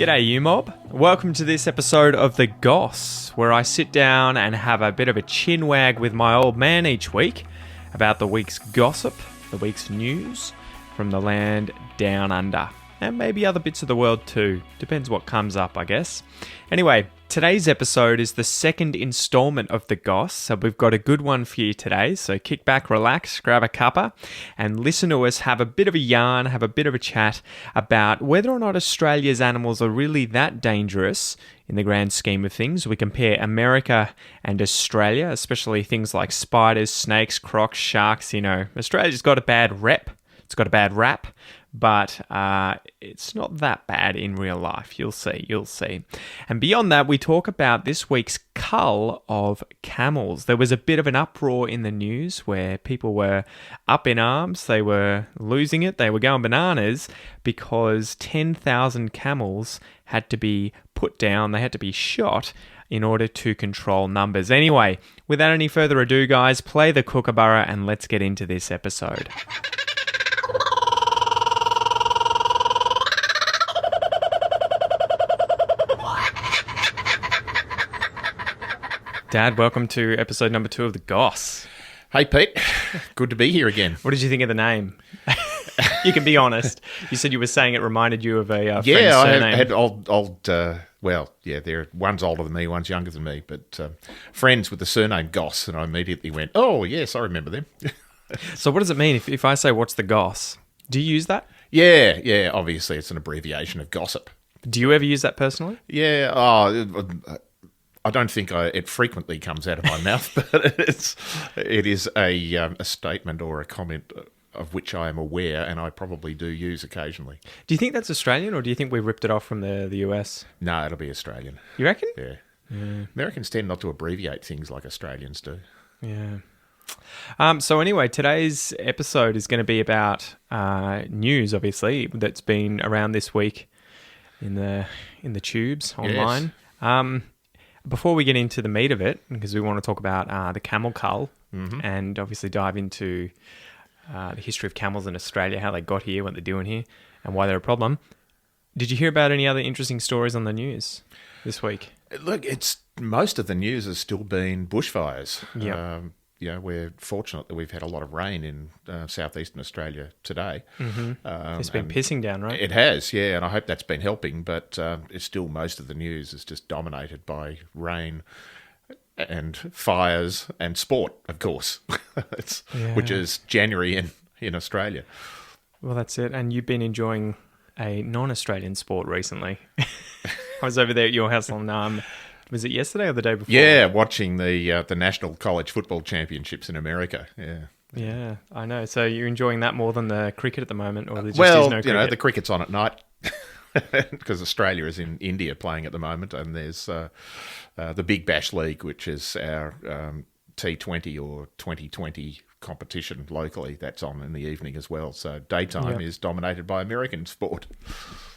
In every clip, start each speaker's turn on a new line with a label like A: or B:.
A: G'day, you mob. Welcome to this episode of the Goss, where I sit down and have a bit of a chin wag with my old man each week about the week's gossip, the week's news from the land down under, and maybe other bits of the world too. Depends what comes up, I guess. Anyway, today's episode is the second installment of the Goss, so we've got a good one for you today. So kick back, relax, grab a cuppa, and listen to us have a bit of a yarn, have a bit of a chat about whether or not Australia's animals are really that dangerous in the grand scheme of things. We compare America and Australia, especially things like spiders, snakes, crocs, sharks. You know, Australia's got a bad rep. It's got a bad rap, but it's not that bad in real life. You'll see. And beyond that, we talk about this week's cull of camels. There was a bit of an uproar in the news where people were up in arms. They were losing it. They were going bananas because 10,000 camels had to be put down. They had to be shot in order to control numbers. Anyway, without any further ado, guys, play the kookaburra and let's get into this episode. Dad, welcome to episode number 2 of the Goss.
B: Hey, Pete. Good to be here again.
A: What did you think of the name? You can be honest. You said you were saying it reminded you of a friend's
B: surname.
A: I
B: had old one's older than me, one's younger than me, but friends with the surname Goss, and I immediately went, oh, yes, I remember them.
A: So what does it mean if I say, what's the Goss? Do you use that?
B: Yeah, obviously it's an abbreviation of gossip.
A: Do you ever use that personally?
B: Yeah, I don't think it frequently comes out of my mouth, but it is a statement or a comment of which I am aware, and I probably do use occasionally.
A: Do you think that's Australian, or do you think we ripped it off from the US?
B: No, it'll be Australian.
A: You reckon?
B: Yeah. Americans tend not to abbreviate things like Australians do.
A: Yeah. So anyway, today's episode is going to be about news, obviously, that's been around this week in the tubes online. Yes. Before we get into the meat of it, because we want to talk about the camel cull and obviously dive into the history of camels in Australia, how they got here, what they're doing here, and why they're a problem. Did you hear about any other interesting stories on the news this week?
B: Look, most of the news has still been bushfires.
A: Yeah.
B: We're fortunate that we've had a lot of rain in southeastern Australia today.
A: Mm-hmm. It's been pissing down, right?
B: It has, yeah, and I hope that's been helping, but it's still most of the news is just dominated by rain and fires and sport, of course, which is January in Australia.
A: Well, that's it. And you've been enjoying a non-Australian sport recently. I was over there at your house on... was it yesterday or the day before?
B: Yeah, watching the National College Football Championships in America.
A: Yeah, I know. So you're enjoying that more than the cricket at the moment, or there just is no cricket?
B: The cricket's on at night because Australia is in India playing at the moment, and there's the Big Bash League, which is our T20 or 2020 competition locally. That's on in the evening as well. So daytime is dominated by American sport.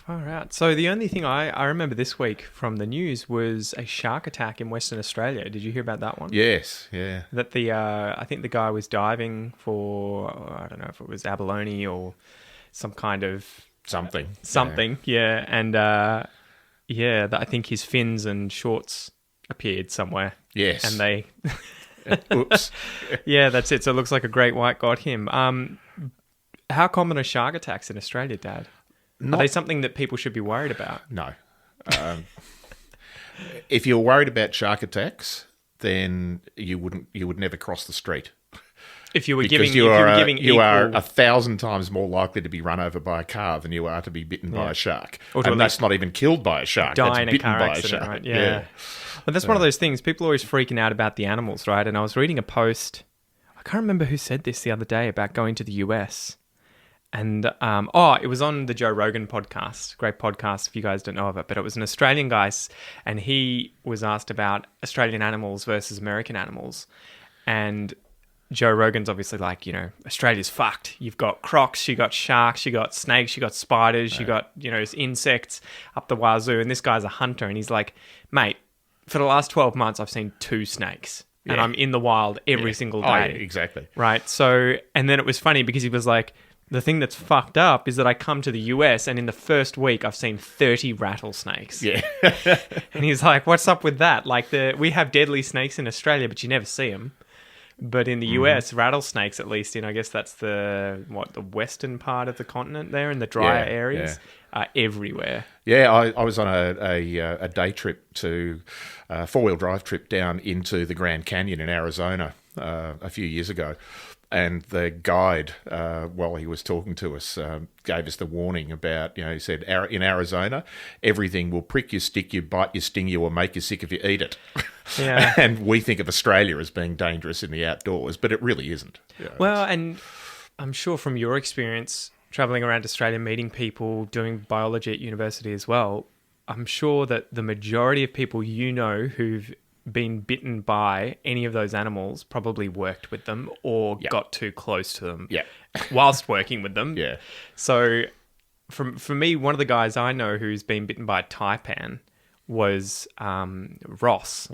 A: All right. So the only thing I remember this week from the news was a shark attack in Western Australia. Did you hear about that one?
B: Yes, yeah.
A: That I think the guy was diving for, I don't know if it was abalone or some kind of...
B: Something.
A: Yeah. And I think his fins and shorts appeared somewhere.
B: Yes.
A: And they...
B: Oops.
A: Yeah, that's it. So it looks like a great white got him. How common are shark attacks in Australia, Dad? Are they something that people should be worried about?
B: No. If you're worried about shark attacks, then you would never cross the street.
A: If you were
B: because
A: giving,
B: you are 1,000 times more likely to be run over by a car than you are to be bitten by a shark.
A: And
B: that's not even killed by a shark.
A: Die in
B: that's
A: a car accident, right? Yeah. But that's one of those things. People are always freaking out about the animals, right? And I was reading a post. I can't remember who said this the other day about going to the US. And, it was on the Joe Rogan podcast. Great podcast if you guys don't know of it. But it was an Australian guy, and he was asked about Australian animals versus American animals. And Joe Rogan's obviously like, Australia's fucked. You've got crocs, you got sharks, you got snakes, you got spiders, you got, insects up the wazoo. And this guy's a hunter, and he's like, mate, for the last 12 months, I've seen 2 snakes. And I'm in the wild every single day.
B: Oh, yeah, exactly.
A: Right. So, and then it was funny because he was like, the thing that's fucked up is that I come to the US and in the first week I've seen 30 rattlesnakes.
B: Yeah.
A: And he's like, what's up with that? Like, we have deadly snakes in Australia, but you never see them. But in the US, rattlesnakes, at least in, I guess that's the western part of the continent there, in the drier areas, are everywhere.
B: Yeah, I was on a day trip to a four-wheel drive trip down into the Grand Canyon in Arizona a few years ago. And the guide, while he was talking to us, gave us the warning about, he said, in Arizona, everything will prick you, stick you, bite you, sting you, or make you sick if you eat it.
A: Yeah.
B: And we think of Australia as being dangerous in the outdoors, but it really isn't.
A: Well, and I'm sure from your experience traveling around Australia, meeting people, doing biology at university as well, I'm sure that the majority of people who've been bitten by any of those animals probably worked with them or got too close to them whilst working with them.
B: Yeah.
A: So for me, one of the guys I know who's been bitten by a taipan was Ross.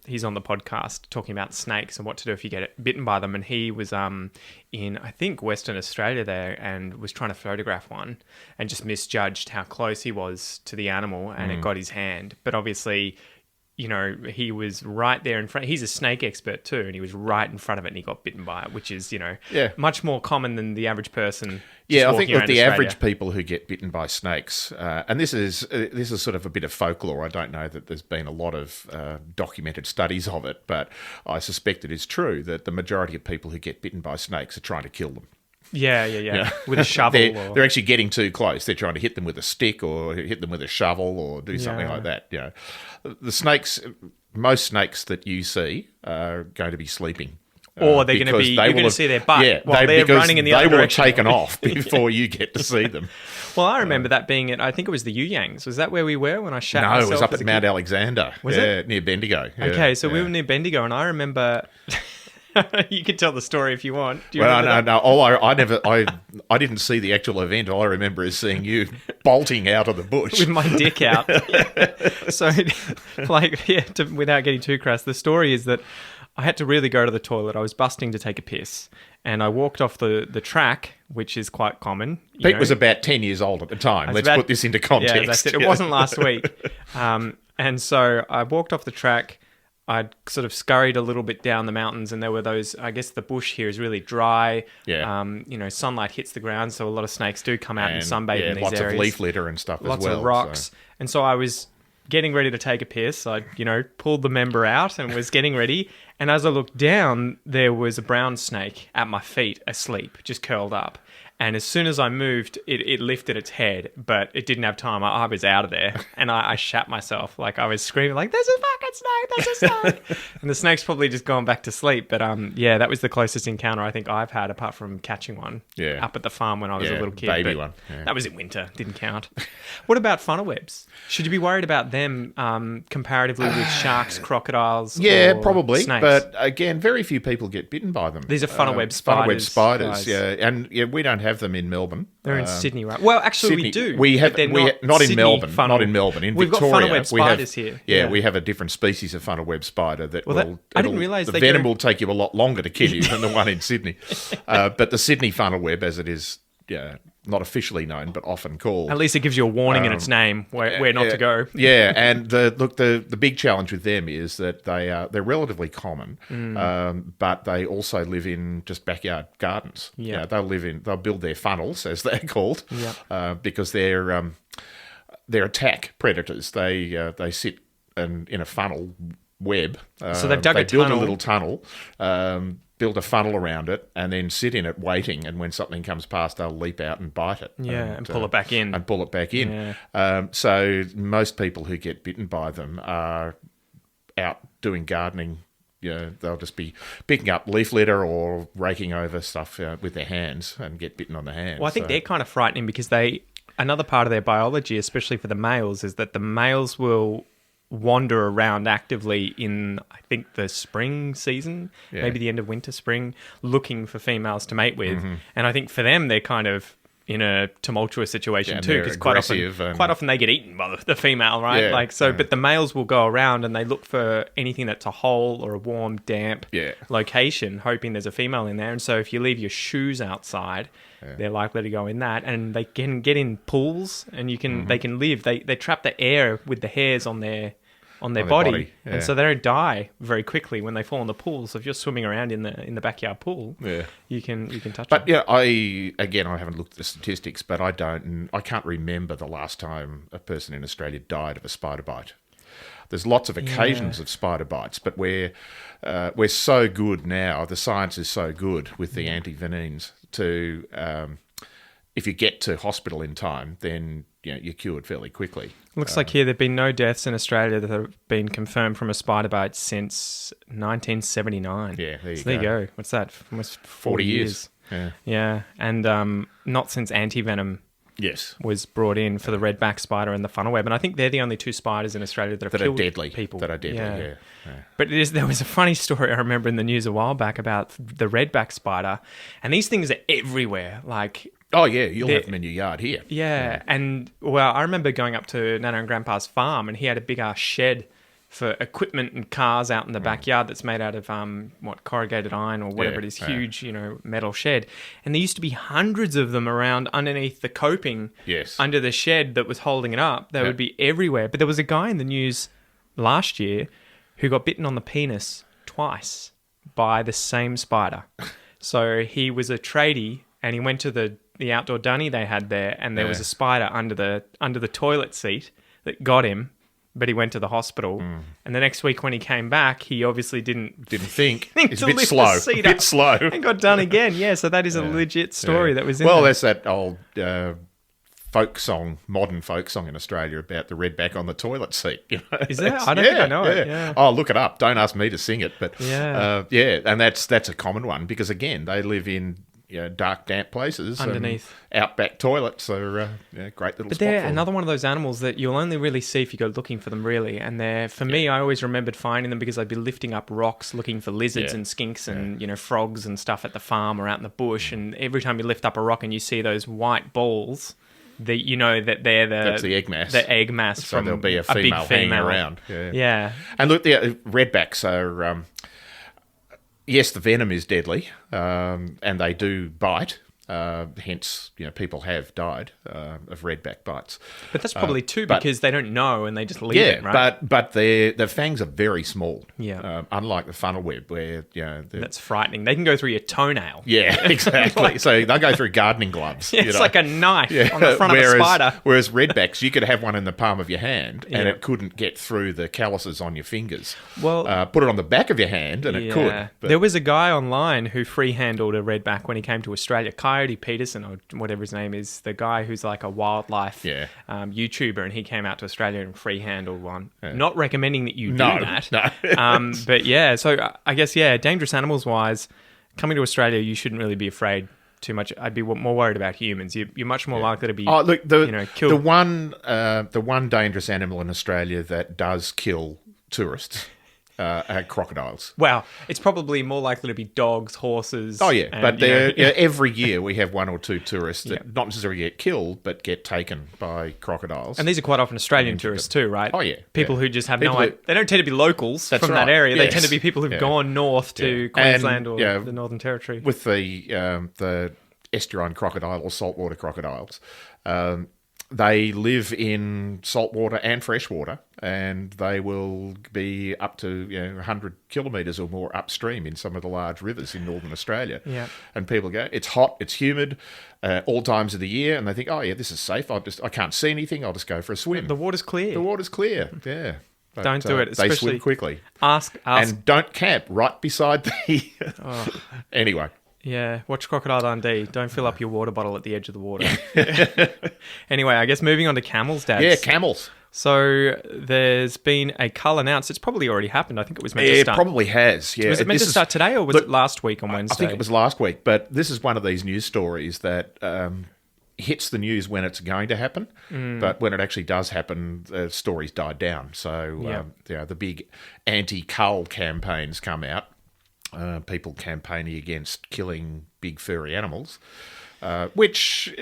A: He's on the podcast talking about snakes and what to do if you get bitten by them. And he was in, I think, Western Australia there and was trying to photograph one and just misjudged how close he was to the animal and it got his hand. But obviously, he was right there in front. He's a snake expert too, and he was right in front of it and he got bitten by it, which is, much more common than the average person.
B: Yeah, I think that the average people who get bitten by snakes, and this is sort of a bit of folklore. I don't know that there's been a lot of documented studies of it, but I suspect it is true that the majority of people who get bitten by snakes are trying to kill them.
A: Yeah. With a shovel.
B: They're actually getting too close. They're trying to hit them with a stick or hit them with a shovel or do something like that. The snakes, most snakes that you see are going to be sleeping.
A: Or they're going to be, you're going to see their butt while they're running in the other direction.
B: They will have taken off before you get to see them.
A: Well, I remember that being I think it was the Yuyangs. Was that where we were when I shat myself?
B: No, it was up at Mount Alexander. Was it? Near Bendigo.
A: Okay, so we were near Bendigo and I remember... You can tell the story if you want. Do you
B: no. I didn't see the actual event. All I remember is seeing you bolting out of the bush
A: with my dick out. So, without getting too crass, the story is that I had to really go to the toilet. I was busting to take a piss, and I walked off the track, which is quite common.
B: Pete was about 10 years old at the time. Let's put this into context.
A: Yeah, that's it. It wasn't last week, and so I walked off the track. I'd sort of scurried a little bit down the mountains and there were those, I guess the bush here is really dry. Yeah. Sunlight hits the ground, so a lot of snakes do come out and sunbathe in these
B: lots
A: areas.
B: Lots of leaf litter and stuff as well.
A: Lots of rocks. So. And so I was getting ready to take a piss. I, pulled the member out and was getting ready. And as I looked down, there was a brown snake at my feet, asleep, just curled up. And as soon as I moved, it lifted its head, but it didn't have time. I was out of there, and I shat myself. Like, I was screaming, like, there's a fucking snake, there's a snake. And the snake's probably just gone back to sleep. But, that was the closest encounter I think I've had, apart from catching one up at the farm when I was a little kid.
B: Baby one. Yeah.
A: That was in winter, didn't count. What about funnel webs? Should you be worried about them comparatively with sharks, crocodiles, or
B: probably.
A: snakes?
B: But, again, very few people get bitten by them.
A: These are funnel web spiders.
B: Funnel web spiders, And, we don't have them in Melbourne.
A: They're in Sydney, right? Well, actually,
B: Sydney.
A: We do.
B: We have not in Melbourne.
A: Funnel.
B: Not in Melbourne. In
A: We've
B: Victoria,
A: got funnel web spiders here.
B: Yeah, we have a different species of funnel web spider that
A: I didn't realise
B: the venom will take you a lot longer to kill you than the one in Sydney. But the Sydney funnel web, as it is, not officially known, but often called.
A: At least it gives you a warning in its name where not to go.
B: Yeah, and the big challenge with them is that they're relatively common, but they also live in just backyard gardens.
A: Yeah,
B: they'll build their funnels, as they're called, because they're attack predators. They sit in a funnel web.
A: So they've dug a tunnel.
B: Build a little tunnel. Build a funnel around it and then sit in it waiting, and when something comes past they'll leap out and bite it
A: and pull it back in
B: so most people who get bitten by them are out doing gardening. They'll just be picking up leaf litter or raking over stuff with their hands and get bitten on the hands.
A: Well, I think they're kind of frightening because another part of their biology, especially for the males, is that the males will wander around actively in, I think, the spring season, maybe the end of winter, spring, looking for females to mate with. Mm-hmm. And I think for them, they're kind of, in a tumultuous situation
B: Yeah,
A: too,
B: they're
A: because
B: aggressive and-
A: quite often they get eaten by the female, right?
B: Yeah,
A: Like so,
B: yeah.
A: but the males will go around and they look for anything that's a hole or a warm, damp
B: Yeah.
A: location, hoping there's a female in there. And so, if you leave your shoes outside, they're likely to go in that, and they can get in pools, and they can live. They trap the air with the hairs on their body,
B: yeah.
A: and so they don't die very quickly when they fall in the pool. So if you're swimming around in the backyard pool, you can touch
B: But
A: them.
B: yeah, I haven't looked at the statistics, but I can't remember the last time a person in Australia died of a spider bite. There's lots of occasions of spider bites, but we're so good now. The science is so good with the antivenins to if you get to hospital in time, then you're cured fairly quickly.
A: Looks like here there've been no deaths in Australia that have been confirmed from a spider bite since 1979.
B: Yeah, there
A: you go. What's that? Almost 40 years. Yeah, and not since antivenom
B: Yes.
A: was brought in for the redback spider and the funnel web, and I think they're the only two spiders in Australia that have killed
B: deadly
A: people.
B: That are deadly. Yeah.
A: But there was a funny story I remember in the news a while back about the redback spider, and these things are everywhere. Like,
B: Oh yeah, you'll have them in your yard here.
A: yeah, and well, I remember going up to Nana and Grandpa's farm, and he had a big ass shed for equipment and cars out in the backyard that's made out of corrugated iron or whatever it is, huge, metal shed. And there used to be hundreds of them around underneath the coping under the shed that was holding it up. They would be everywhere. But there was a guy in the news last year who got bitten on the penis twice by the same spider. So he was a tradie and he went to the outdoor dunny they had there, and there was a spider under the toilet seat that got him. But he went to the hospital, and the next week when he came back, he obviously didn't
B: think. It's
A: to
B: a bit
A: lift
B: slow.
A: the seat
B: A bit
A: up
B: slow.
A: and got done again. Yeah, so that is a legit story that was in there.
B: Well, there's that old modern folk song in Australia about the redback on the toilet seat.
A: Is there? I don't think I know it. Yeah.
B: Oh, look it up. Don't ask me to sing it, but
A: Yeah.
B: and that's a common one because again they live in dark, damp places.
A: Underneath.
B: Outback toilets are great little
A: But
B: spot
A: they're
B: for them.
A: another one of those animals that you'll only really see if you go looking for them, really. And they're, for me, I always remembered finding them because I'd be lifting up rocks looking for lizards and skinks and frogs and stuff at the farm or out in the bush. And every time you lift up a rock and you see those white balls, you know that they're
B: That's the egg mass.
A: The egg mass
B: So
A: from
B: there'll be a
A: big
B: female hanging around.
A: Yeah.
B: And look, the redbacks are, yes, the venom is deadly, and they do bite. Hence, people have died of redback bites.
A: But that's probably too because they don't know and they just leave it, right?
B: but their fangs are very small.
A: Yeah.
B: Unlike the funnel web, where
A: That's frightening. They can go through your toenail.
B: yeah, exactly. So they go through gardening gloves.
A: It's like a knife on the front of a spider.
B: Whereas redbacks, you could have one in the palm of your hand, and it couldn't get through the calluses on your fingers.
A: Well,
B: put it on the back of your hand, and it could. But
A: there was a guy online who free-handled a redback when he came to Australia. Coyote Peterson, or whatever his name is, the guy who's like a wildlife YouTuber, and he came out to Australia and free-handled one. Not recommending that you do that.
B: No.
A: But yeah, so I guess, dangerous animals-wise, coming to Australia, you shouldn't really be afraid too much. I'd be more worried about humans. You're much more likely to be killed.
B: The one dangerous animal in Australia that does kill tourists are crocodiles.
A: Well, it's probably more likely to be dogs, horses.
B: Oh yeah,
A: and,
B: but every year we have one or two tourists that not necessarily get killed, but get taken by crocodiles.
A: And these are quite often Australian tourists too, right?
B: Oh yeah,
A: people who just have no idea. They don't tend to be locals from that area. They tend to be people who've gone north to Queensland or the Northern Territory.
B: With the estuarine crocodile or saltwater crocodiles, they live in saltwater and freshwater, and they will be up to 100 kilometres or more upstream in some of the large rivers in northern Australia.
A: Yeah.
B: And people go, it's hot, it's humid, all times of the year, and they think, oh yeah, this is safe. I can't see anything. I'll just go for a swim.
A: The water's clear.
B: The water's clear. Yeah. But,
A: don't do it.
B: They swim quickly.
A: Ask.
B: And don't camp right beside the. Anyway.
A: Yeah, watch Crocodile Dundee. Don't fill up your water bottle at the edge of the water. Anyway, I guess moving on to camels, Dad.
B: Yeah, camels.
A: So there's been a cull announced. It's probably already happened. I think it was meant to start.
B: It probably has, yeah.
A: Was it meant to start today or was it last week on Wednesday?
B: I think it was last week, but this is one of these news stories that hits the news when it's going to happen, but when it actually does happen, the stories died down. So the big anti-cull campaigns come out. People campaigning against killing big furry animals. which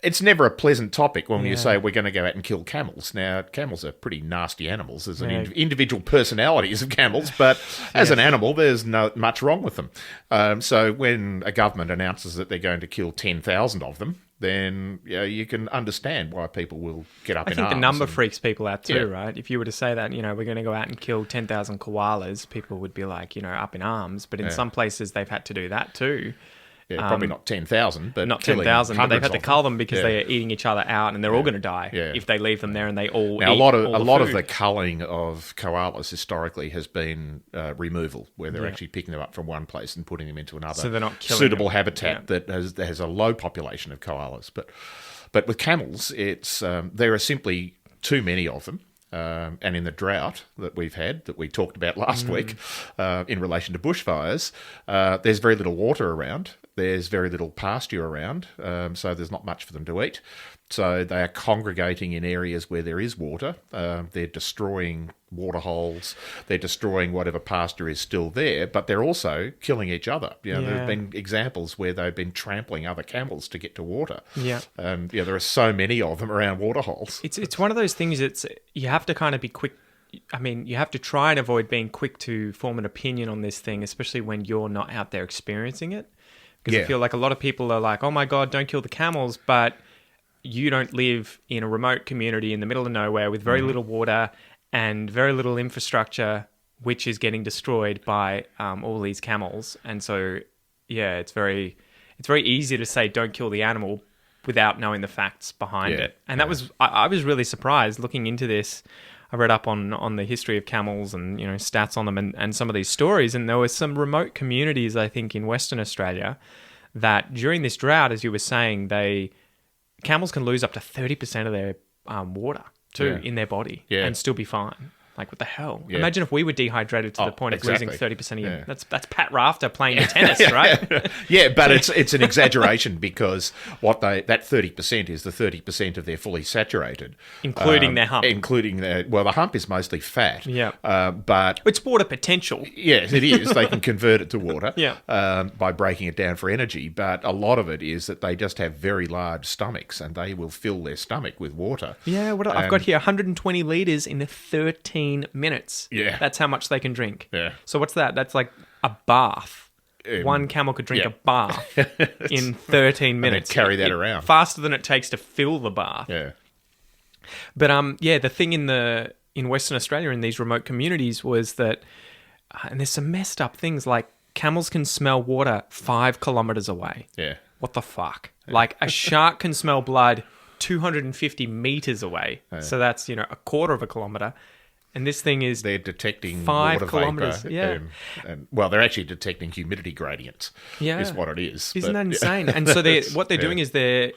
B: it's never a pleasant topic when you
A: Yeah.
B: say we're going to go out and kill camels. Now, camels are pretty nasty animals. There's an individual personalities of camels, but as an animal, there's not much wrong with them. So when a government announces that they're going to kill 10,000 of them, then you can understand why people will get up in arms.
A: I think the number freaks people out too,
B: Yeah.
A: right? If you were to say that, we're going to go out and kill 10,000 koalas, people would be like, up in arms. But in some places, they've had to do that too.
B: Yeah, probably not 10,000, but
A: not
B: killing
A: 10,000, but they've
B: hundreds
A: had to
B: of
A: cull them because they are eating each other out, and they're all going to die if they leave them there and they all
B: Now,
A: eat
B: a lot
A: all
B: of the culling of koalas historically has been removal, where they're actually picking them up from one place and putting them into another
A: So they're not killing
B: suitable
A: them.
B: habitat that has a low population of koalas. But with camels, it's there are simply too many of them. And in the drought that we've had, that we talked about last week, in relation to bushfires, there's very little water around. There's very little pasture around, so there's not much for them to eat. So they are congregating in areas where there is water. They're destroying water holes. They're destroying whatever pasture is still there, but they're also killing each other. There have been examples where they've been trampling other camels to get to water.
A: Yeah.
B: There are so many of them around water holes.
A: It's one of those things you have to kind of be quick. I mean, you have to try and avoid being quick to form an opinion on this thing, especially when you're not out there experiencing it. Because I feel like a lot of people are like, oh my God, don't kill the camels, but you don't live in a remote community in the middle of nowhere with very little water and very little infrastructure, which is getting destroyed by all these camels. And so, it's very easy to say don't kill the animal without knowing the facts behind it. And that was I was really surprised looking into this. I read up on the history of camels and stats on them and some of these stories, and there were some remote communities, I think, in Western Australia that during this drought, as you were saying, camels can lose up to 30% of their water too in their body and still be fine. Like, what the hell? Yeah. Imagine if we were dehydrated to the point of losing 30% of your... That's Pat Rafter playing tennis, right?
B: But it's an exaggeration because that 30% is the 30% of their fully saturated.
A: Including their hump.
B: Including the hump is mostly fat.
A: Yeah.
B: But...
A: It's water potential.
B: Yes, it is. They can convert it to water
A: Yeah.
B: By breaking it down for energy. But a lot of it is that they just have very large stomachs and they will fill their stomach with water.
A: Yeah, I've got here 120 litres in 13 minutes.
B: Yeah.
A: That's how much they can drink.
B: Yeah.
A: So what's that? That's like a bath. One camel could drink a bath in 13 minutes.
B: And carry that around.
A: Faster than it takes to fill the bath.
B: Yeah.
A: But the thing in Western Australia in these remote communities was that, and there's some messed up things like camels can smell water 5 kilometers away.
B: Yeah.
A: What the fuck? Like a shark can smell blood 250 meters away. Yeah. So that's, a quarter of a kilometer. And this thing is...
B: They're detecting
A: 5
B: water
A: kilometers.
B: vapor. And they're actually detecting humidity gradients.
A: Yeah.
B: Is what it is.
A: Isn't that insane? And so what they're doing is they're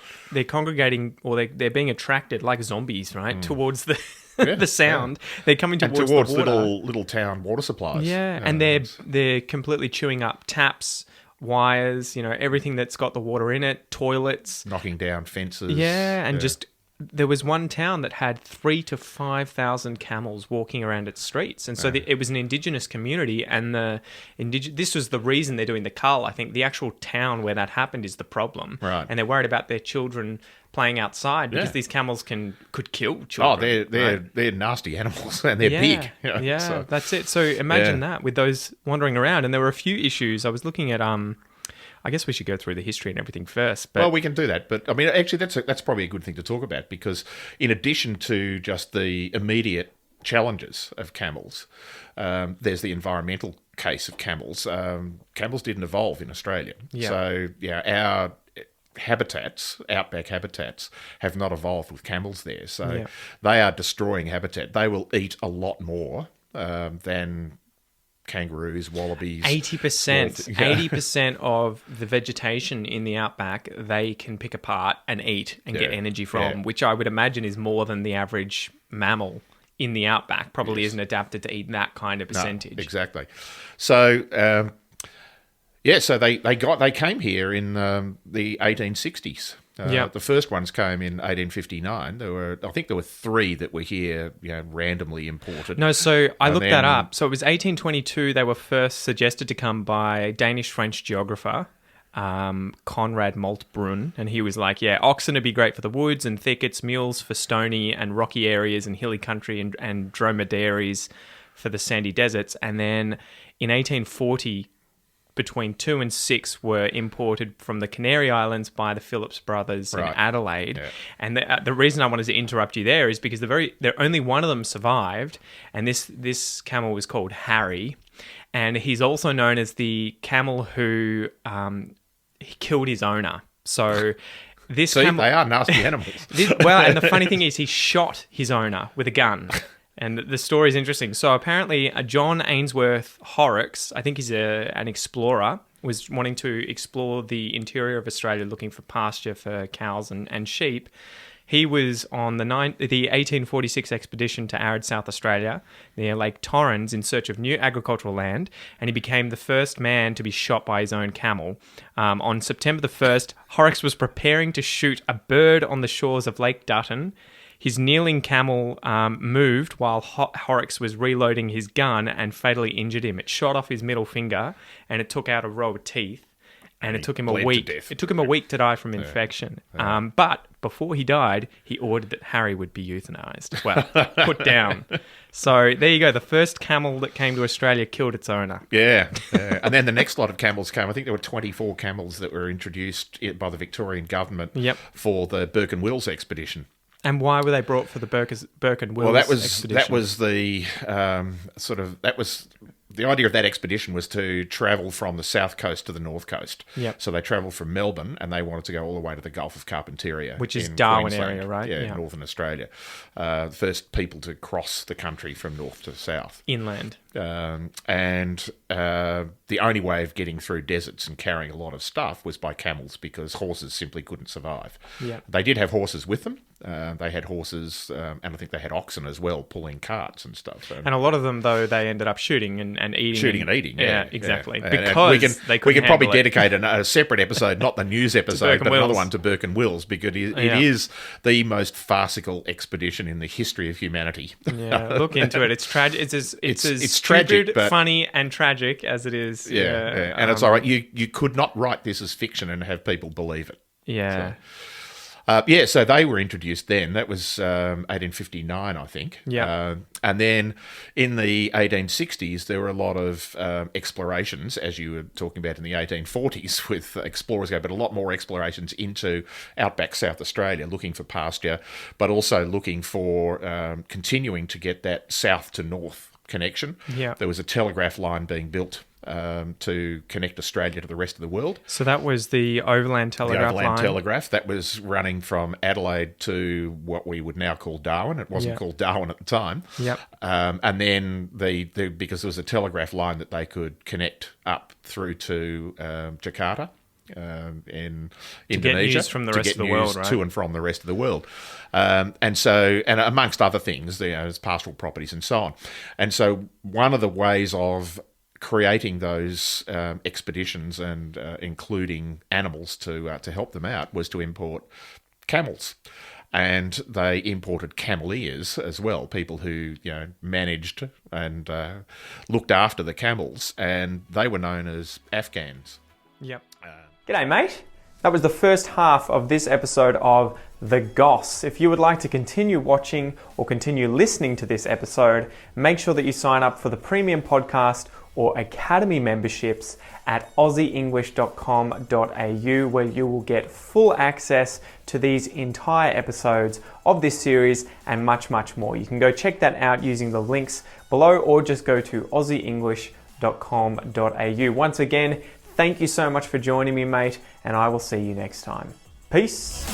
A: congregating, or they're being attracted like zombies, right, towards the the sound. Yeah. They're coming towards the water.
B: little town water supplies.
A: Yeah, and they're completely chewing up taps, wires, everything that's got the water in it, toilets.
B: Knocking down fences.
A: Yeah, and just... There was one town that had 3,000 to 5,000 camels walking around its streets. And so it was an indigenous community, and this was the reason they're doing the cull. I think the actual town where that happened is the problem.
B: Right.
A: And they're worried about their children playing outside because these camels could kill children.
B: Oh, they're nasty animals, and they're big.
A: So. That's it. So imagine that with those wandering around. And there were a few issues. I was looking at... I guess we should go through the history and everything first. But...
B: Well, we can do that. But, I mean, actually, that's probably a good thing to talk about because in addition to just the immediate challenges of camels, there's the environmental case of camels. Camels didn't evolve in Australia.
A: Yeah.
B: So, our outback habitats, have not evolved with camels there. So they are destroying habitat. They will eat a lot more than... kangaroos, wallabies.
A: 80% of the vegetation in the outback they can pick apart and eat and get energy from, which I would imagine is more than the average mammal in the outback. Probably isn't adapted to eat that kind of percentage.
B: No, exactly. So, so they came here in the 1860s. The first ones came in 1859. I think there were 3 that were here, randomly imported.
A: No, so I looked that up. So it was 1822. They were first suggested to come by a Danish-French geographer, Conrad Maltbrunn, and he was like, yeah, oxen would be great for the woods and thickets, mules for stony and rocky areas and hilly country, and dromedaries for the sandy deserts. And then in 1840, between 2 and 6 were imported from the Canary Islands by the Phillips brothers in Adelaide. Yeah. And the reason I wanted to interrupt you there is because only one of them survived, and this camel was called Harry, and he's also known as the camel who he killed his owner. So this camel,
B: they are nasty animals.
A: And the funny thing is he shot his owner with a gun. And the story is interesting. So apparently, John Ainsworth Horrocks, I think he's an explorer, was wanting to explore the interior of Australia looking for pasture for cows and sheep. He was on the 1846 expedition to arid South Australia near Lake Torrens in search of new agricultural land, and he became the first man to be shot by his own camel. On September the 1st, Horrocks was preparing to shoot a bird on the shores of Lake Dutton. His kneeling camel moved while Horrocks was reloading his gun and fatally injured him. It shot off his middle finger and it took out a row of teeth. And it took him a week. It took him a week to die from infection. Yeah. But before he died, he ordered that Harry would be euthanized. Well, put down. So there you go. The first camel that came to Australia killed its owner.
B: Yeah. And then the next lot of camels came. I think there were 24 camels that were introduced by the Victorian government for the Burke and Wills expedition.
A: And why were they brought for the Burke and Wills expedition?
B: That was the the idea of that expedition was to travel from the south coast to the north coast.
A: Yep.
B: So they travelled from Melbourne and they wanted to go all the way to the Gulf of Carpentaria,
A: which is Darwin
B: Queensland.
A: area, right?
B: Yeah, northern Australia. The first people to cross the country from north to south.
A: Inland.
B: And the only way of getting through deserts and carrying a lot of stuff was by camels because horses simply couldn't survive.
A: Yep.
B: They did have horses with them. They had horses, and I think they had oxen as well, pulling carts and stuff.
A: And a lot of them, though, they ended up shooting and eating.
B: Shooting and eating, yeah.
A: Exactly.
B: Yeah.
A: Because
B: we can probably dedicate a separate episode, not the news episode, but another one to Burke and Wills, because it is the most farcical expedition in the history of humanity.
A: Yeah, look into it. It's tragic. It's as tragic, but funny and tragic as it is.
B: Yeah. And it's all right. You could not write this as fiction and have people believe it.
A: Yeah.
B: So they were introduced then. That was 1859, I think.
A: Yeah.
B: And then in the 1860s, there were a lot of explorations, as you were talking about in the 1840s with explorers go, but a lot more explorations into outback South Australia, looking for pasture, but also looking for continuing to get that south to north connection.
A: Yeah.
B: There was a telegraph line being built to connect Australia to the rest of the world.
A: So that was the Overland Telegraph line?
B: Telegraph. That was running from Adelaide to what we would now call Darwin. It wasn't called Darwin at the time.
A: Yep.
B: And then because there was a telegraph line that they could connect up through to Jakarta in Indonesia.
A: To get news from the rest of the world, right?
B: To and from the rest of the world. And amongst other things, there's pastoral properties and so on. And so one of the ways of creating those expeditions and including animals to help them out was to import camels. And they imported cameleers as well, people who managed and looked after the camels, and they were known as Afghans.
A: Yep. G'day, mate. That was the first half of this episode of The Goss. If you would like to continue watching or continue listening to this episode, make sure that you sign up for the premium podcast or Academy memberships at aussieenglish.com.au, where you will get full access to these entire episodes of this series and much, much more. You can go check that out using the links below or just go to aussieenglish.com.au. Once again, thank you so much for joining me, mate, and I will see you next time. Peace.